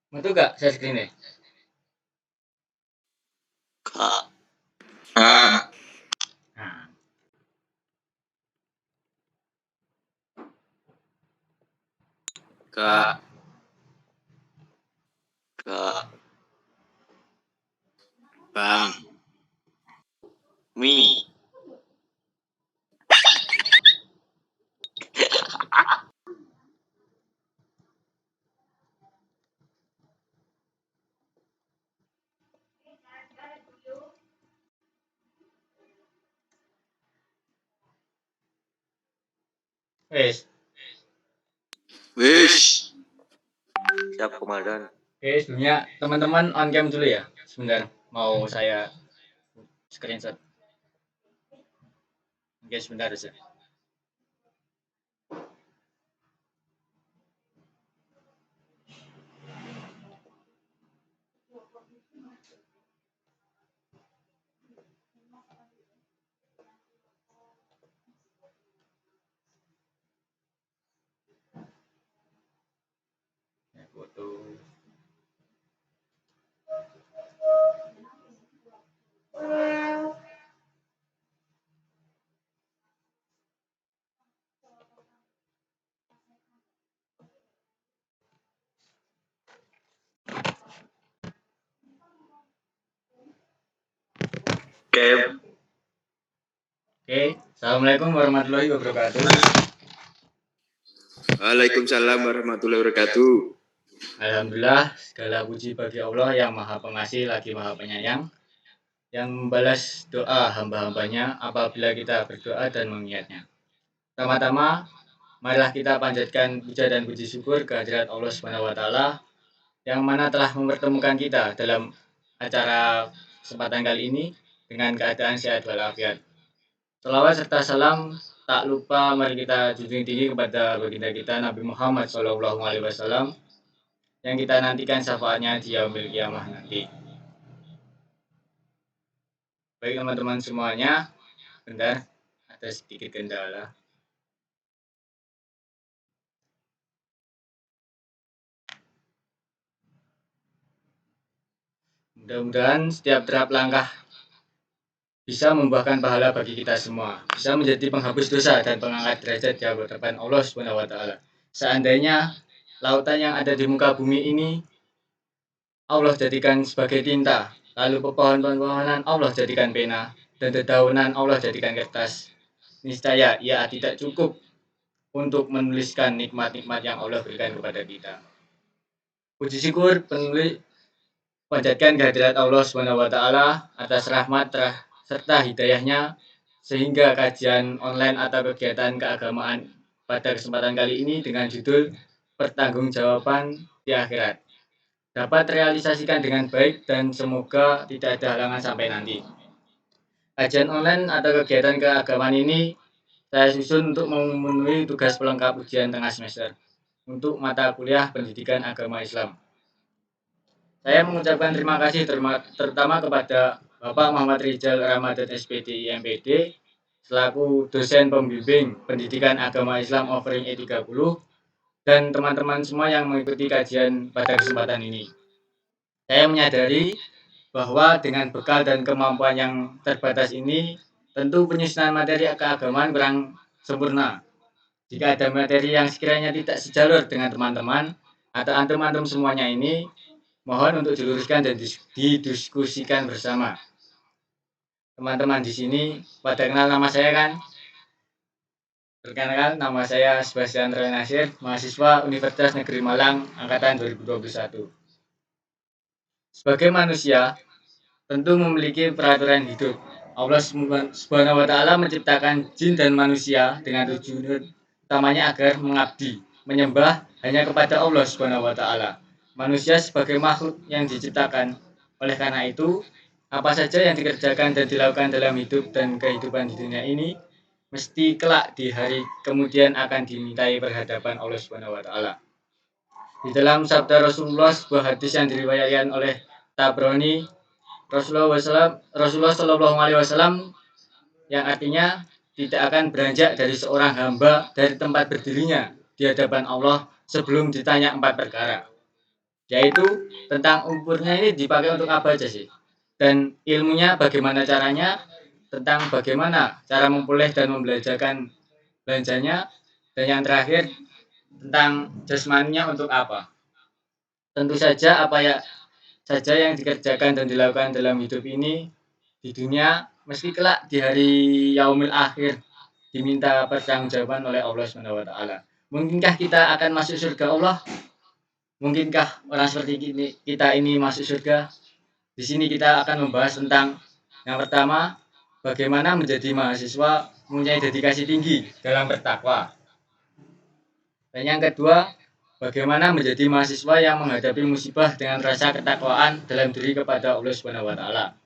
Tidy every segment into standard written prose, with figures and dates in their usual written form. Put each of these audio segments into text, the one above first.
Metu gak share screen nih? Kak. Nah, Kak. Kak. Bang. Mi. wes. Wish. Siap komandan. Oke, sebelumnya teman-teman on cam dulu ya. Sebentar, mau saya screenshot. Oke, sebentar aja. Foto. Oke, assalamualaikum warahmatullahi wabarakatuh. Waalaikumsalam warahmatullahi wabarakatuh. Alhamdulillah, segala puji bagi Allah yang Maha Pengasih lagi Maha Penyayang, yang membalas doa hamba-hambanya apabila kita berdoa dan mengingatnya. Pertama-tama, marilah kita panjatkan puja dan puji syukur kehadirat Allah Subhanahu wa taala yang mana telah mempertemukan kita dalam acara kesempatan kali ini dengan keadaan sehat walafiat. Selawat serta salam tak lupa mari kita junjung tinggi kepada baginda kita Nabi Muhammad SAW yang kita nantikan syafaatnya di yaumil qiyamah nanti. Baik teman-teman semuanya, bentar ada sedikit kendala. Mudah-mudahan setiap derap langkah bisa membuahkan pahala bagi kita semua, bisa menjadi penghapus dosa dan pengangkat derajat di hadapan Allah Subhanahu wa taala. Seandainya lautan yang ada di muka bumi ini Allah jadikan sebagai tinta, lalu pepohonan-pepohonan Allah jadikan pena, dan dedaunan Allah jadikan kertas, niscaya ia tidak cukup untuk menuliskan nikmat-nikmat yang Allah berikan kepada kita. Puji syukur penulis panjatkan kehadirat Allah Subhanahu wa taala atas rahmat serta hidayahnya sehingga kajian online atau kegiatan keagamaan pada kesempatan kali ini dengan judul Pertanggungjawaban di Akhirat dapat realisasikan dengan baik dan semoga tidak ada halangan sampai nanti. Kajian online atau kegiatan keagamaan ini saya susun untuk memenuhi tugas pelengkap ujian tengah semester untuk mata kuliah pendidikan agama Islam. Saya mengucapkan terima kasih terutama kepada Bapak Muhammad Rizal Ramadan SPD IMPD selaku dosen pembimbing pendidikan agama Islam offering E30 dan teman-teman semua yang mengikuti kajian pada kesempatan ini. Saya menyadari bahwa dengan bekal dan kemampuan yang terbatas ini, tentu penyusunan materi keagamaan kurang sempurna. Jika ada materi yang sekiranya tidak sejalur dengan teman-teman atau antum-antum semuanya ini, mohon untuk diluruskan dan didiskusikan bersama. Teman-teman di sini, pada kenal nama saya kan? Perkenalkan, nama saya Sebastian Roy Nasir, mahasiswa Universitas Negeri Malang, angkatan 2021. Sebagai manusia, tentu memiliki peraturan hidup. Allah Subhanahu wa taala menciptakan jin dan manusia dengan tujuan utamanya agar mengabdi, menyembah hanya kepada Allah Subhanahu wa taala. Manusia sebagai makhluk yang diciptakan. Oleh karena itu, apa saja yang dikerjakan dan dilakukan dalam hidup dan kehidupan di dunia ini mesti kelak di hari kemudian akan dimintai berhadapan Allah Subhanahu wa taala. Di dalam sabda Rasulullah, sebuah hadis yang diriwayatkan oleh Tabrani, Rasulullah Shallallahu Alaihi Wasallam yang artinya tidak akan beranjak dari seorang hamba dari tempat berdirinya di hadapan Allah sebelum ditanya 4 perkara. yaitu tentang umurnya ini dipakai untuk apa aja sih, dan ilmunya bagaimana caranya, tentang bagaimana cara memperoleh dan membelajarkan belanjanya, dan yang terakhir tentang jasmaninya untuk apa. Tentu saja apa ya saja yang dikerjakan dan dilakukan dalam hidup ini di dunia, meski kelak di hari yaumil akhir diminta pertanggungjawaban oleh Allah Subhanahu wa taala. Mungkinkah kita akan masuk surga Allah? Mungkinkah orang seperti kita ini masuk surga? Di sini kita akan membahas tentang yang pertama, bagaimana menjadi mahasiswa mempunyai dedikasi tinggi dalam bertakwa. Dan yang kedua, bagaimana menjadi mahasiswa yang menghadapi musibah dengan rasa ketakwaan dalam diri kepada Allah Subhanahu wa taala.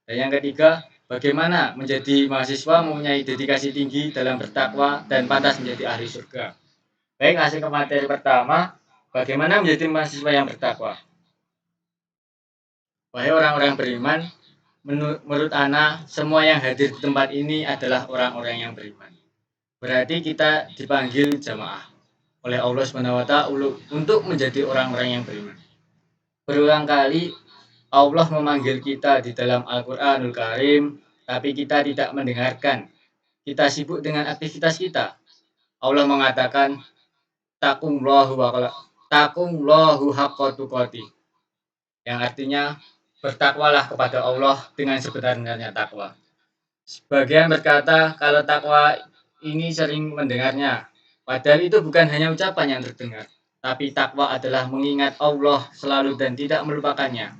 Dan yang ketiga, bagaimana menjadi mahasiswa mempunyai dedikasi tinggi dalam bertakwa dan pantas menjadi ahli surga. Baik, langsung ke materi pertama, bagaimana menjadi mahasiswa yang bertakwa. Wahai orang-orang beriman, menurut Ana, semua yang hadir di tempat ini adalah orang-orang yang beriman. Berarti kita dipanggil jamaah oleh Allah Subhanahu wa taala untuk menjadi orang-orang yang beriman. Berulang kali Allah memanggil kita di dalam Al-Qur'anul Karim, tapi kita tidak mendengarkan. Kita sibuk dengan aktivitas kita. Allah mengatakan, taqulllahu haqqa tuqatih, yang artinya bertakwalah kepada Allah dengan sebenarnya takwa. Sebagian berkata kalau takwa ini sering mendengarnya, padahal itu bukan hanya ucapan yang terdengar, tapi takwa adalah mengingat Allah selalu dan tidak melupakannya.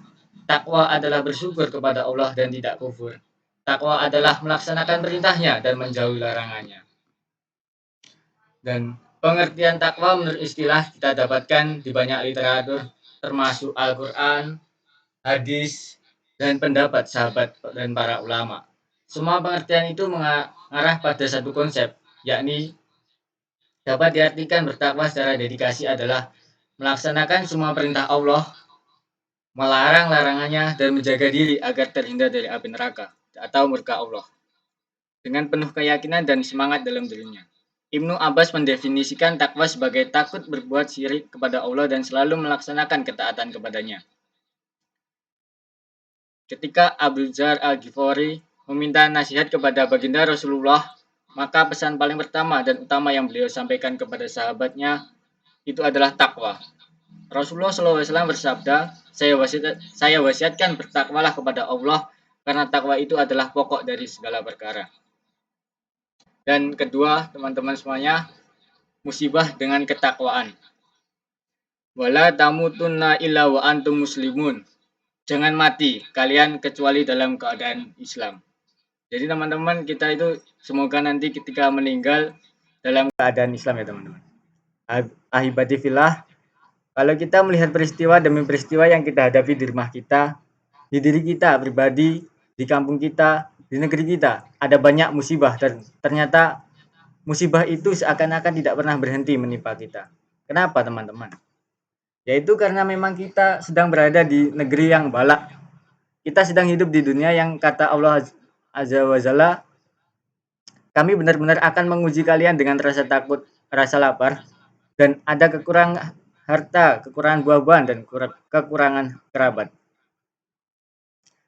Takwa adalah bersyukur kepada Allah dan tidak kufur. Takwa adalah melaksanakan perintahnya dan menjauhi larangannya. Dan pengertian takwa menurut istilah kita dapatkan di banyak literatur, termasuk Al-Quran, hadis, dan pendapat sahabat dan para ulama. Semua pengertian itu mengarah pada satu konsep, yakni dapat diartikan bertakwa secara dedikasi adalah melaksanakan semua perintah Allah, melarang larangannya, dan menjaga diri agar terhindar dari api neraka atau murka Allah dengan penuh keyakinan dan semangat dalam dirinya. Ibnu Abbas mendefinisikan takwa sebagai takut berbuat syirik kepada Allah dan selalu melaksanakan ketaatan kepadanya. Ketika Abu Dzar Al-Ghifari meminta nasihat kepada baginda Rasulullah, maka pesan paling pertama dan utama yang beliau sampaikan kepada sahabatnya itu adalah takwa. Rasulullah SAW bersabda, saya wasiatkan bertakwalah kepada Allah karena takwa itu adalah pokok dari segala perkara. Dan kedua, teman-teman semuanya, musibah dengan ketakwaan. Wala tamutunna illa wa antum muslimun. Jangan mati kalian kecuali dalam keadaan Islam. Jadi teman-teman, kita itu semoga nanti ketika meninggal dalam keadaan Islam ya teman-teman. Ahibati fillah, kalau kita melihat peristiwa demi peristiwa yang kita hadapi di rumah kita, di diri kita pribadi, di kampung kita, di negeri kita, ada banyak musibah dan ternyata musibah itu seakan-akan tidak pernah berhenti menimpa kita. Kenapa teman-teman? Yaitu karena memang kita sedang berada di negeri yang balak. Kita sedang hidup di dunia yang kata Allah Azza wa Jalla, kami benar-benar akan menguji kalian dengan rasa takut, rasa lapar, dan ada kekurangan harta, kekurangan buah-buahan, dan kekurangan kerabat.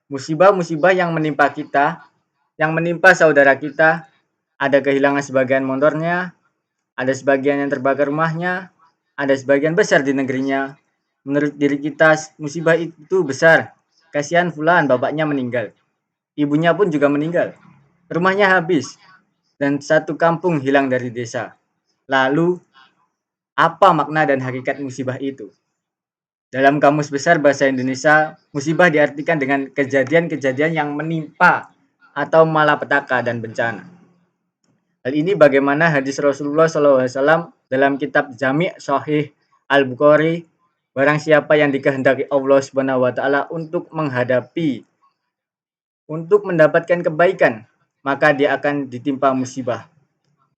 Musibah-musibah yang menimpa kita, yang menimpa saudara kita, ada kehilangan sebagian motornya, ada sebagian yang terbakar rumahnya, ada sebagian besar di negerinya. Menurut diri kita, musibah itu besar. Kasihan fulan, bapaknya meninggal. Ibunya pun juga meninggal. Rumahnya habis. Dan satu kampung hilang dari desa. Lalu, apa makna dan hakikat musibah itu? Dalam Kamus Besar Bahasa Indonesia, musibah diartikan dengan kejadian-kejadian yang menimpa atau malapetaka dan bencana. Hal ini bagaimana hadis Rasulullah SAW dalam kitab Jami' Sahih Al-Bukhari, barang siapa yang dikehendaki Allah Subhanahu wa taala untuk mendapatkan kebaikan, maka dia akan ditimpa musibah.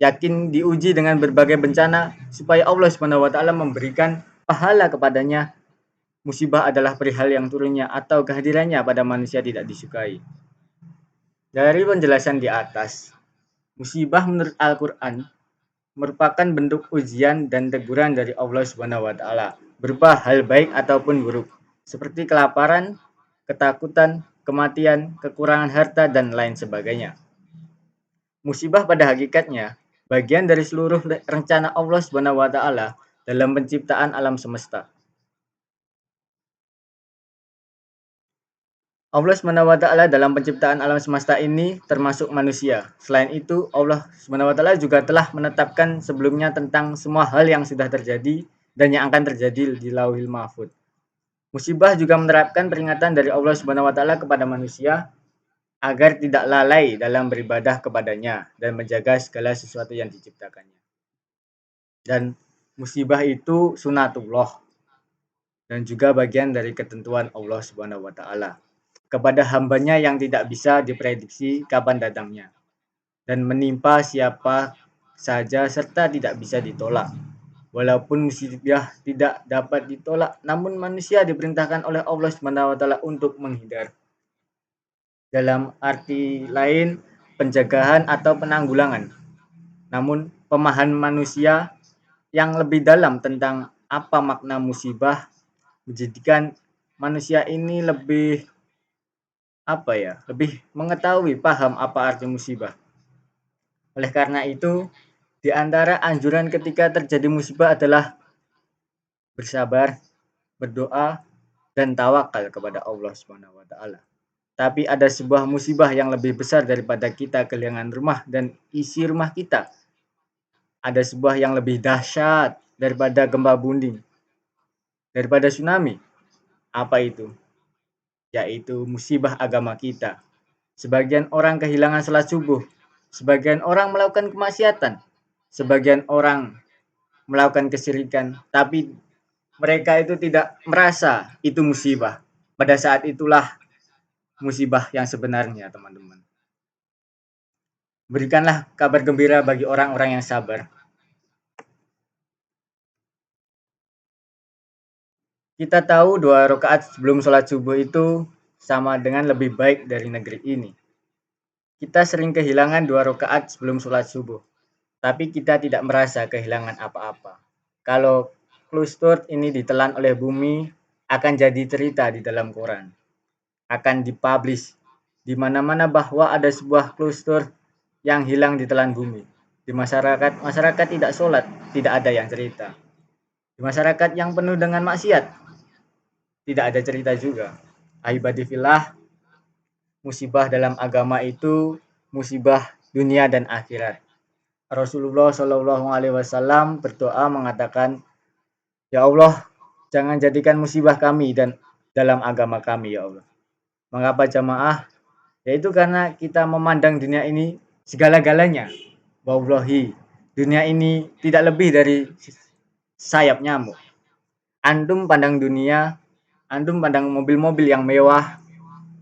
Yakin diuji dengan berbagai bencana supaya Allah Subhanahu wa taala memberikan pahala kepadanya. Musibah adalah perihal yang turunnya atau kehadirannya pada manusia tidak disukai. Dari penjelasan di atas, musibah menurut Al-Quran merupakan bentuk ujian dan teguran dari Allah Subhanahu wa taala berupa hal baik ataupun buruk, seperti kelaparan, ketakutan, kematian, kekurangan harta, dan lain sebagainya. Musibah pada hakikatnya bagian dari seluruh rencana Allah Subhanahu wa taala dalam penciptaan alam semesta. Allah Subhanahu wa taala dalam penciptaan alam semesta ini termasuk manusia. Selain itu, Allah Subhanahu wa taala juga telah menetapkan sebelumnya tentang semua hal yang sudah terjadi dan yang akan terjadi di Lauhil Mahfuz. Musibah juga menerapkan peringatan dari Allah Subhanahu wa taala kepada manusia agar tidak lalai dalam beribadah kepadanya dan menjaga segala sesuatu yang diciptakannya. Dan musibah itu sunatullah dan juga bagian dari ketentuan Allah Subhanahu wa taala kepada hambanya yang tidak bisa diprediksi kapan datangnya dan menimpa siapa saja serta tidak bisa ditolak. Walaupun musibah tidak dapat ditolak, namun manusia diperintahkan oleh Allah Subhanahu wa taala untuk menghindar. Dalam arti lain, pencegahan atau penanggulangan. Namun, pemahaman manusia yang lebih dalam tentang apa makna musibah menjadikan manusia ini lebih mengetahui paham apa arti musibah. Oleh karena itu, di antara anjuran ketika terjadi musibah adalah bersabar, berdoa, dan tawakal kepada Allah Subhanahu wa taala. Tapi ada sebuah musibah yang lebih besar daripada kita kehilangan rumah dan isi rumah kita. Ada sebuah yang lebih dahsyat daripada gempa bumi, daripada tsunami. Apa itu? Yaitu musibah agama kita. Sebagian orang kehilangan salat subuh, sebagian orang melakukan kemaksiatan, sebagian orang melakukan kesyirikan, tapi mereka itu tidak merasa itu musibah. Pada saat itulah musibah yang sebenarnya, teman-teman. Berikanlah kabar gembira bagi orang-orang yang sabar. Kita tahu 2 rakaat sebelum sholat subuh itu sama dengan lebih baik dari negeri ini. Kita sering kehilangan 2 rakaat sebelum sholat subuh, tapi kita tidak merasa kehilangan apa-apa. Kalau Cluster ini ditelan oleh bumi, akan jadi cerita di dalam Quran. Akan dipublish di mana-mana bahwa ada sebuah cluster yang hilang ditelan bumi. Di masyarakat tidak sholat, tidak ada yang cerita. Di masyarakat yang penuh dengan maksiat, tidak ada cerita juga. Ahibadillah, musibah dalam agama itu musibah dunia dan akhirat. Rasulullah Shallallahu Alaihi Wasallam berdoa mengatakan, ya Allah, jangan jadikan musibah kami dan dalam agama kami, ya Allah. Mengapa jamaah? Yaitu karena kita memandang dunia ini segala-galanya. Wallahi, dunia ini tidak lebih dari sayap nyamuk. Antum pandang dunia, antum pandang mobil-mobil yang mewah,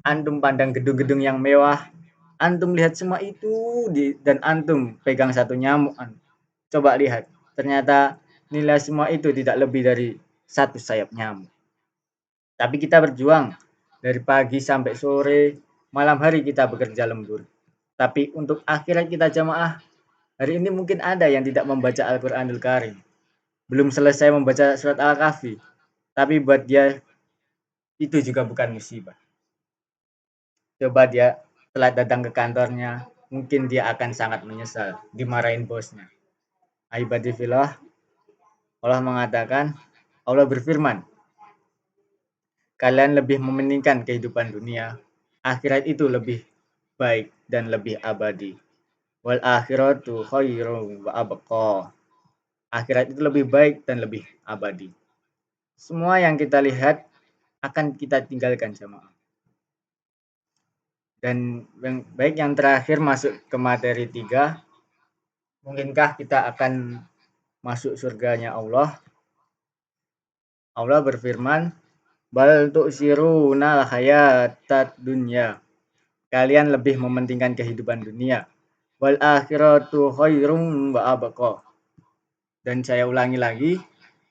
antum pandang gedung-gedung yang mewah, antum lihat semua itu dan antum pegang satu nyamuk. Coba lihat, ternyata nilai semua itu tidak lebih dari satu sayap nyamuk. Tapi kita berjuang dari pagi sampai sore, malam hari kita bekerja lembur. Tapi untuk akhirat kita jamaah, hari ini mungkin ada yang tidak membaca Al-Quranul Karim. Belum selesai membaca surat Al-Kahfi. Tapi buat dia itu juga bukan musibah. Coba dia telat datang ke kantornya, mungkin dia akan sangat menyesal, dimarahin bosnya. Aibadillah, Allah mengatakan, Allah berfirman, kalian lebih mementingkan kehidupan dunia, akhirat itu lebih baik dan lebih abadi. Wal akhiratu khairum wa abqa. Akhirat itu lebih baik dan lebih abadi. Semua yang kita lihat akan kita tinggalkan jemaah. Dan baik yang terakhir masuk ke materi 3. Mungkinkah kita akan masuk surganya Allah? Allah berfirman, bal tu'siruna hayatad dunya. Kalian lebih mementingkan kehidupan dunia. Wal akhiratu khairum wa abqa. Dan saya ulangi lagi,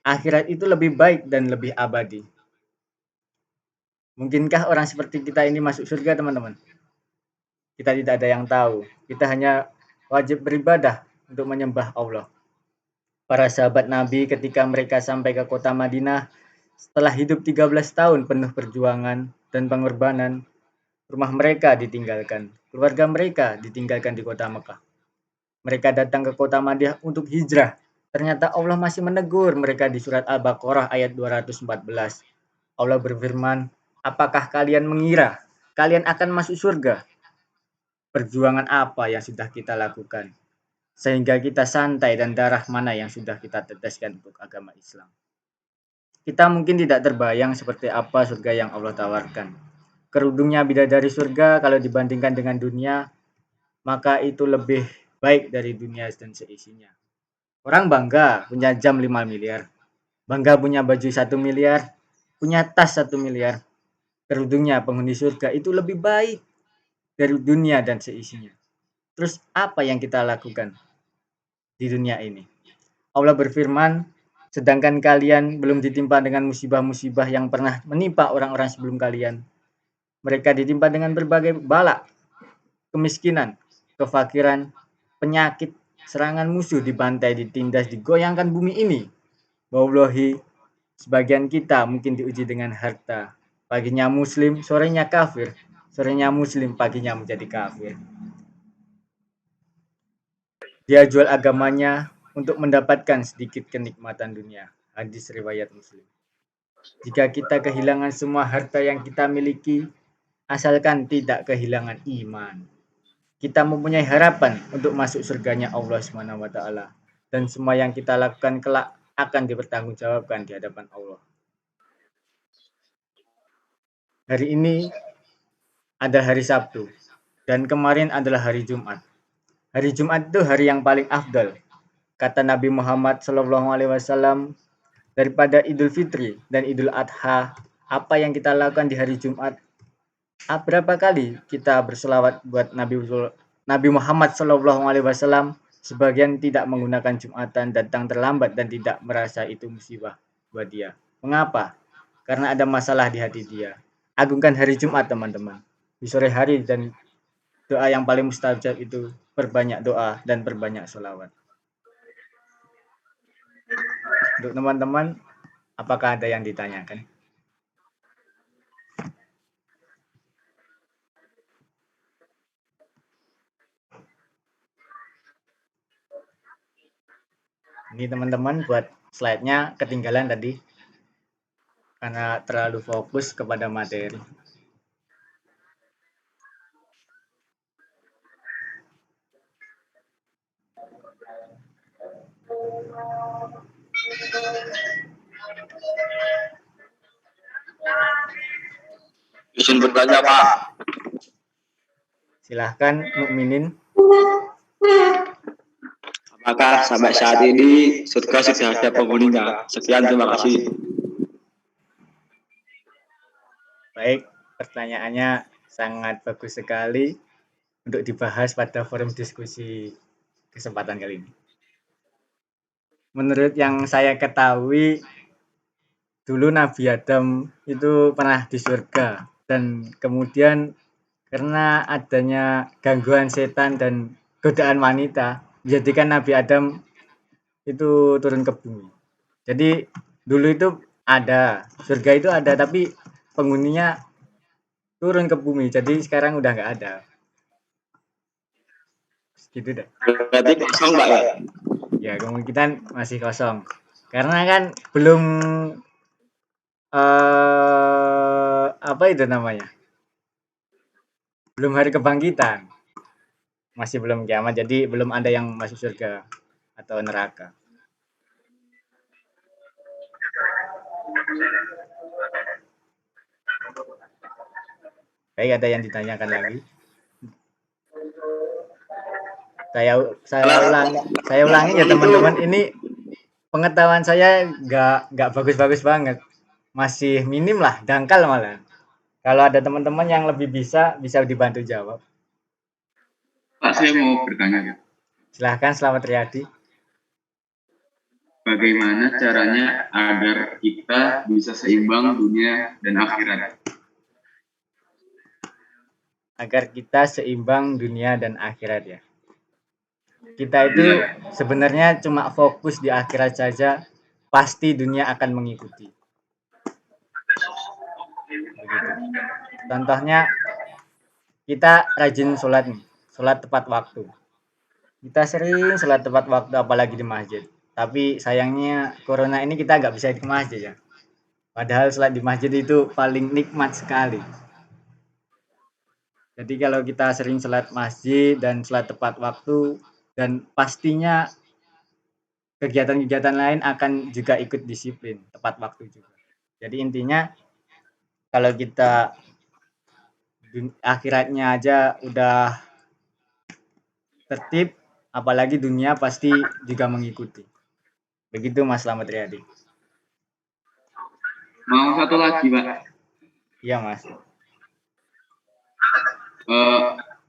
akhirat itu lebih baik dan lebih abadi. Mungkinkah orang seperti kita ini masuk surga, teman-teman? Kita tidak ada yang tahu. Kita hanya wajib beribadah untuk menyembah Allah. Para sahabat Nabi ketika mereka sampai ke kota Madinah, setelah hidup 13 tahun penuh perjuangan dan pengorbanan, rumah mereka ditinggalkan, keluarga mereka ditinggalkan di kota Mekah. Mereka datang ke kota Madinah untuk hijrah. Ternyata Allah masih menegur mereka di surat Al-Baqarah ayat 214. Allah berfirman, "Apakah kalian mengira kalian akan masuk surga? Perjuangan apa yang sudah kita lakukan? Sehingga kita santai dan darah mana yang sudah kita teteskan untuk agama Islam." Kita mungkin tidak terbayang seperti apa surga yang Allah tawarkan. Kerudungnya bidadari surga kalau dibandingkan dengan dunia, maka itu lebih baik dari dunia dan seisinya. Orang bangga punya jam 5 miliar, bangga punya baju 1 miliar, punya tas 1 miliar. Kerudungnya penghuni surga itu lebih baik dari dunia dan seisinya. Terus apa yang kita lakukan di dunia ini? Allah berfirman, sedangkan kalian belum ditimpa dengan musibah-musibah yang pernah menimpa orang-orang sebelum kalian. Mereka ditimpa dengan berbagai bala, kemiskinan, kefakiran, penyakit, serangan musuh, dibantai, ditindas, digoyangkan bumi ini. Wallahi, sebagian kita mungkin diuji dengan harta. Paginya muslim, sorenya kafir. Sorenya muslim, paginya menjadi kafir. Dia jual agamanya untuk mendapatkan sedikit kenikmatan dunia. Hadis riwayat Muslim. Jika kita kehilangan semua harta yang kita miliki, asalkan tidak kehilangan iman, kita mempunyai harapan untuk masuk surganya Allah Subhanahu wa taala, dan semua yang kita lakukan kelak akan dipertanggungjawabkan di hadapan Allah. Hari ini adalah hari Sabtu dan kemarin adalah hari Jumat. Hari Jumat itu hari yang paling afdal. Kata Nabi Muhammad SAW, daripada Idul Fitri dan Idul Adha, apa yang kita lakukan di hari Jumat? Berapa kali kita berselawat buat Nabi Muhammad SAW? Sebagian tidak menggunakan Jumatan, datang terlambat dan tidak merasa itu musibah buat dia. Mengapa? Karena ada masalah di hati dia. Agungkan hari Jumat, teman-teman. Di sore hari dan doa yang paling mustajab itu perbanyak doa dan perbanyak selawat. Untuk teman-teman, apakah ada yang ditanyakan? Ini teman-teman buat slide-nya ketinggalan tadi karena terlalu fokus kepada materi. Izin bertanya, Pak. Silahkan mukminin. Apakah sampai saat ini surga sudah ada penghuninya? Sekian, terima kasih. Baik, pertanyaannya sangat bagus sekali untuk dibahas pada forum diskusi kesempatan kali ini. Menurut yang saya ketahui, dulu Nabi Adam itu pernah di surga dan kemudian karena adanya gangguan setan dan godaan wanita, menjadikan Nabi Adam itu turun ke bumi. Jadi dulu itu ada, surga itu ada, tapi penghuninya turun ke bumi. Jadi sekarang udah nggak ada. Gitu deh. Berarti kosong, Pak, ya? Ya, kemungkinan masih kosong. Karena kan belum apa itu namanya? Belum hari kebangkitan. Masih belum kiamat, jadi belum ada yang masuk surga atau neraka. Baik, ada yang ditanyakan lagi? Saya ulangi ya teman-teman, ini pengetahuan saya nggak bagus-bagus banget, masih minim lah, dangkal malah. Kalau ada teman-teman yang lebih bisa dibantu jawab. Pak, saya mau bertanya. Silahkan, Selamat Riyadi. Bagaimana caranya agar kita bisa seimbang dunia dan akhirat? Agar kita seimbang dunia dan akhirat ya. kita itu sebenarnya cuma fokus di akhirat saja, pasti dunia akan mengikuti. Begitu. Contohnya kita rajin sholat nih, sholat tepat waktu. Kita sering sholat tepat waktu apalagi di masjid. Tapi sayangnya corona ini kita nggak bisa di masjid ya. Padahal sholat di masjid itu paling nikmat sekali. Jadi kalau kita sering sholat masjid dan sholat tepat waktu dan pastinya kegiatan-kegiatan lain akan juga ikut disiplin tepat waktu juga. Jadi intinya kalau kita akhiratnya aja udah tertib, apalagi dunia pasti juga mengikuti. Begitu Mas Slamet Riyadi. Mau satu lagi, Pak. Iya Mas.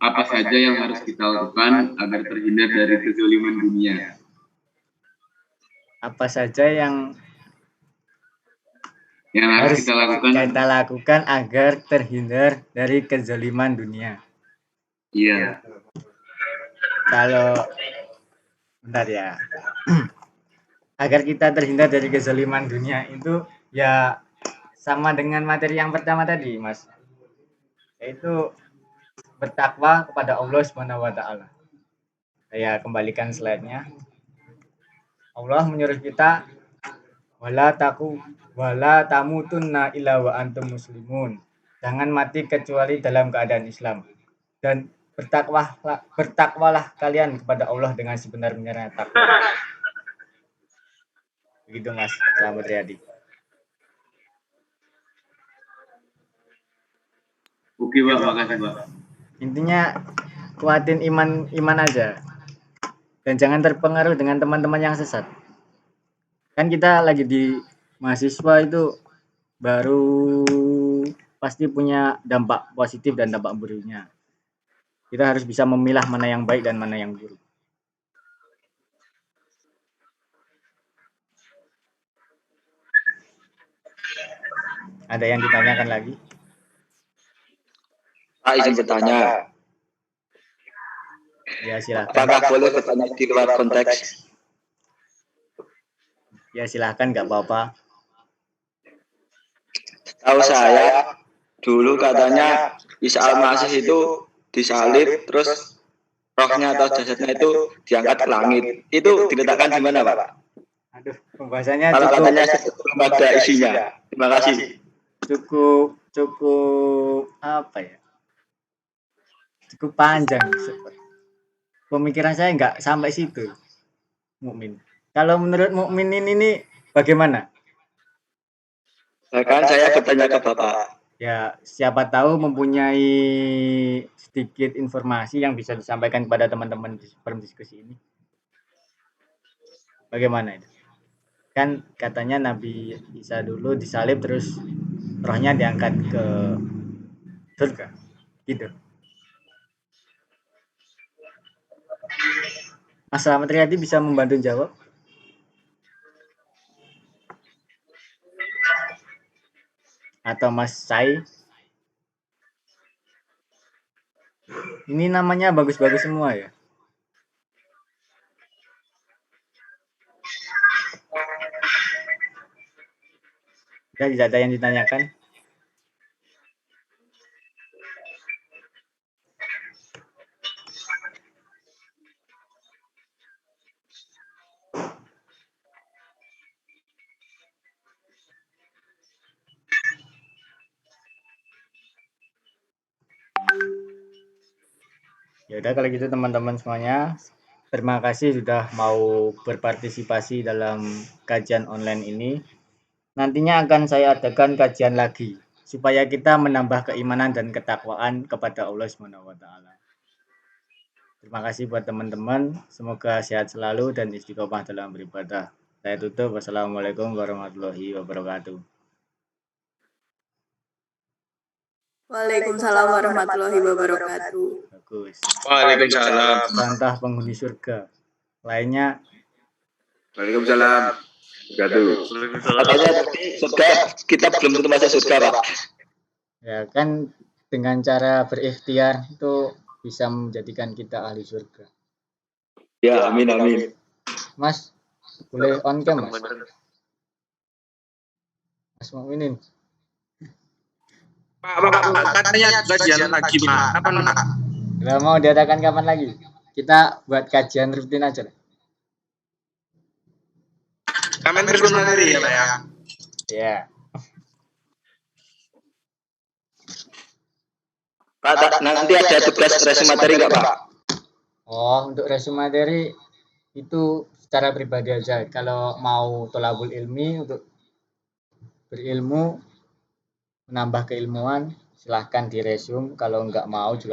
Apa saja yang harus kita lakukan agar terhindar dari kezaliman dunia? Apa saja yang harus kita lakukan agar terhindar dari kezaliman dunia? Iya. Kalau bentar ya. Agar kita terhindar dari kezaliman dunia itu ya sama dengan materi yang pertama tadi, Mas. Yaitu bertakwa kepada Allah Subhanahu wa taala. Saya kembalikan slide-nya. Allah menyuruh kita wala tamutunna illa wa antum muslimun. Jangan mati kecuali dalam keadaan Islam. Dan bertakwalah kalian kepada Allah dengan sebenar-benarnya takwa. Begitu Mas Slamet Riyadi. Oke Pak, makasih Pak. Intinya kuatin iman aja. Dan jangan terpengaruh dengan teman-teman yang sesat. Kan kita lagi di mahasiswa itu baru pasti punya dampak positif dan dampak buruknya. Kita harus bisa memilah mana yang baik dan mana yang buruk. Ada yang ditanyakan lagi? Pak izin bertanya. Ya silahkan. Apakah boleh bertanya di luar konteks? Ya silahkan, nggak apa-apa. Tahu saya dulu katanya Isa al-Masih itu disalib terus rohnya atau jasadnya itu diangkat ke langit. Itu diletakkan di mana, Pak? Aduh, pembahasannya Kalau cukup, katanya belum ada isinya. Terima kasih. Cukup apa ya? Cukup panjang. Pemikiran saya nggak sampai situ. Mukmin. Kalau menurut Mukmin ini bagaimana? Bahkan saya bertanya ke Bapak. Ya, siapa tahu mempunyai sedikit informasi yang bisa disampaikan kepada teman-teman di forum diskusi ini. Bagaimana itu? Kan katanya Nabi Isa dulu disalib terus rohnya diangkat ke surga. Gitu. Mas Slamet Riyadi bisa membantu jawab? Atau Mas Sai? Ini namanya bagus-bagus semua ya. Ya, tidak ada yang ditanyakan. Ya udah kalau gitu teman-teman semuanya, terima kasih sudah mau berpartisipasi dalam kajian online ini. Nantinya akan saya adakan kajian lagi supaya kita menambah keimanan dan ketakwaan kepada Allah Subhanahu wa taala. Terima kasih buat teman-teman, semoga sehat selalu dan istiqomah dalam beribadah. Saya tutup. Wassalamualaikum warahmatullahi wabarakatuh. Waalaikumsalam warahmatullahi wabarakatuh. Bagus. Waalaikumsalam. Contoh penghuni surga. Lainnya Waalaikumsalam. Katanya tadi surga kita belum tentu masuk surga, Pak. ya kan dengan cara berikhtiar itu bisa menjadikan kita ahli surga. Ya, amin. Mas, boleh on cam, Mas? Mas Mukminin. Pak, katanya gajian lagi, Pak. Kapan, Pak? Kalau mau diadakan kapan lagi? Kita buat kajian rutin aja. Kamen berikut materi ya, Pak ya. Ya. Pak, nanti ada tugas resume materi nggak, Pak? Oh, untuk resume materi itu secara pribadi aja. Kalau mau tolabul ilmi untuk berilmu, menambah keilmuan, silahkan di resume. Kalau nggak mau juga